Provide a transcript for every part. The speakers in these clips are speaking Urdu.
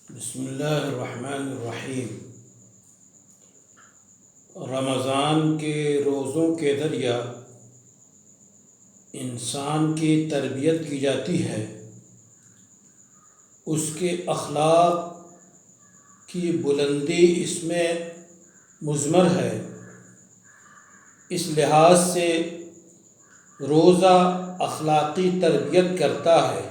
بسم اللہ الرحمن الرحیم۔ رمضان کے روزوں کے ذریعہ انسان کی تربیت کی جاتی ہے، اس کے اخلاق کی بلندی اس میں مضمر ہے۔ اس لحاظ سے روزہ اخلاقی تربیت کرتا ہے،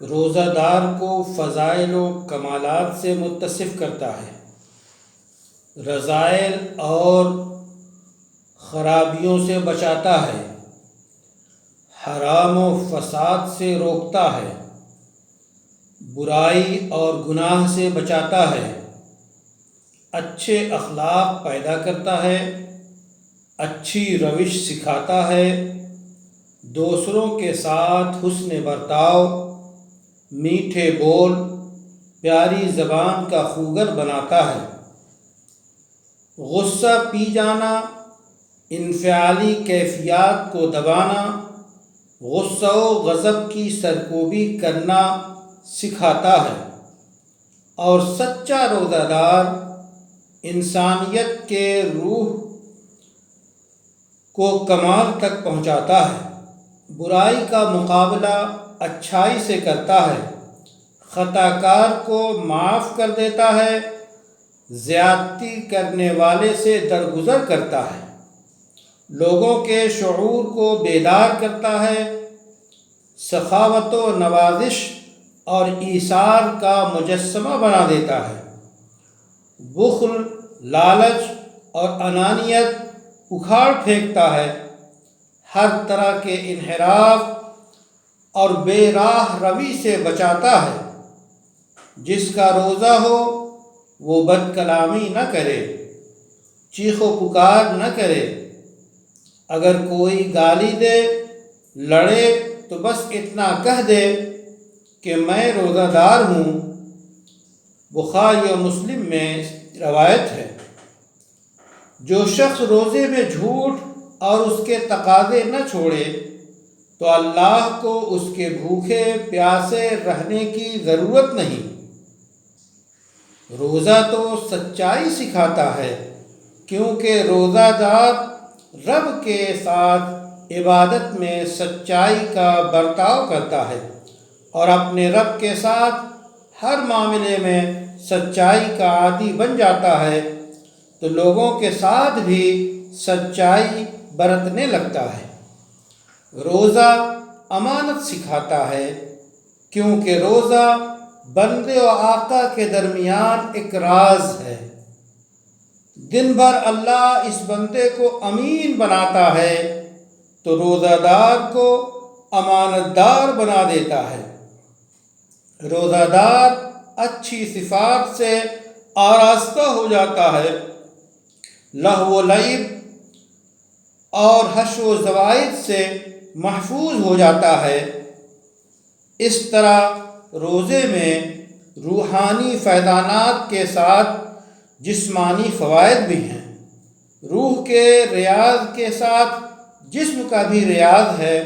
روزہ دار کو فضائل و کمالات سے متصف کرتا ہے، رذائل اور خرابیوں سے بچاتا ہے، حرام و فساد سے روکتا ہے، برائی اور گناہ سے بچاتا ہے، اچھے اخلاق پیدا کرتا ہے، اچھی روش سکھاتا ہے، دوسروں کے ساتھ حسن برتاؤ، میٹھے بول، پیاری زبان کا خوگر بناتا ہے، غصہ پی جانا، انفعالی کیفیات کو دبانا، غصہ و غضب کی سرکوبی کرنا سکھاتا ہے، اور سچا روزہ دار انسانیت کے روح کو کمال تک پہنچاتا ہے، برائی کا مقابلہ اچھائی سے کرتا ہے، خطا کار کو معاف کر دیتا ہے، زیادتی کرنے والے سے درگزر کرتا ہے، لوگوں کے شعور کو بیدار کرتا ہے، سخاوت و نوازش اور ایثار کا مجسمہ بنا دیتا ہے، بخل، لالچ اور انانیت اکھاڑ پھینکتا ہے، ہر طرح کے انحراف اور بے راہ روی سے بچاتا ہے، جس کا روزہ ہو وہ بد کلامی نہ کرے، چیخ و پکار نہ کرے، اگر کوئی گالی دے، لڑے تو بس اتنا کہہ دے کہ میں روزہ دار ہوں۔ بخاری و مسلم میں روایت ہے، جو شخص روزے میں جھوٹ اور اس کے تقاضے نہ چھوڑے تو اللہ کو اس کے بھوکے پیاسے رہنے کی ضرورت نہیں۔ روزہ تو سچائی سکھاتا ہے، کیونکہ روزہ دار رب کے ساتھ عبادت میں سچائی کا برتاؤ کرتا ہے اور اپنے رب کے ساتھ ہر معاملے میں سچائی کا عادی بن جاتا ہے تو لوگوں کے ساتھ بھی سچائی برتنے لگتا ہے۔ روزہ امانت سکھاتا ہے، کیونکہ روزہ بندے و آقا کے درمیان ایک راز ہے، دن بھر اللہ اس بندے کو امین بناتا ہے تو روزہ دار کو امانت دار بنا دیتا ہے۔ روزہ دار اچھی صفات سے آراستہ ہو جاتا ہے، لہو و لعب اور حشو و زوائد سے محفوظ ہو جاتا ہے۔ اس طرح روزے میں روحانی فیضانات کے ساتھ جسمانی فوائد بھی ہیں۔ روح کے ریاض کے ساتھ جسم کا بھی ریاض ہے،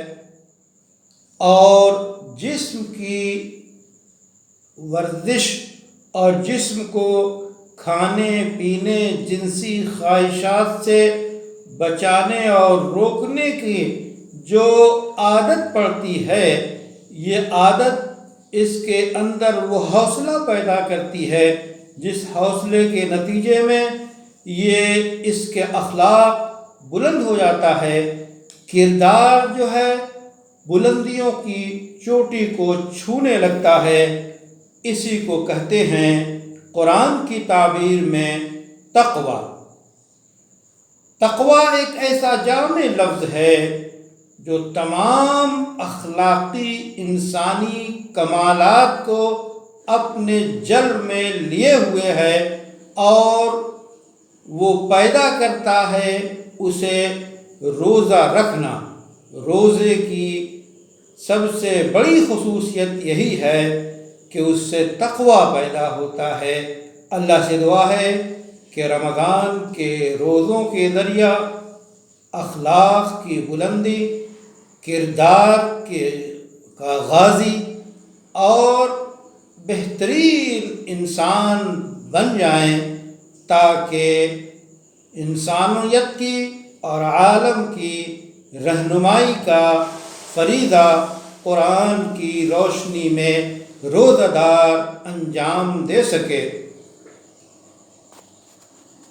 اور جسم کی ورزش اور جسم کو کھانے پینے، جنسی خواہشات سے بچانے اور روکنے کی جو عادت پڑتی ہے، یہ عادت اس کے اندر وہ حوصلہ پیدا کرتی ہے جس حوصلے کے نتیجے میں یہ اس کے اخلاق بلند ہو جاتا ہے، کردار جو ہے بلندیوں کی چوٹی کو چھونے لگتا ہے۔ اسی کو کہتے ہیں قرآن کی تعبیر میں تقویٰ۔ تقویٰ ایک ایسا جامع لفظ ہے جو تمام اخلاقی انسانی کمالات کو اپنے جل میں لیے ہوئے ہے، اور وہ پیدا کرتا ہے اسے روزہ رکھنا۔ روزے کی سب سے بڑی خصوصیت یہی ہے کہ اس سے تقویٰ پیدا ہوتا ہے۔ اللہ سے دعا ہے کہ رمضان کے روزوں کے ذریعہ اخلاق کی بلندی، کردار کا غازی اور بہترین انسان بن جائیں، تاکہ انسانیت کی اور عالم کی رہنمائی کا فریضہ قرآن کی روشنی میں روزہ دار انجام دے سکے۔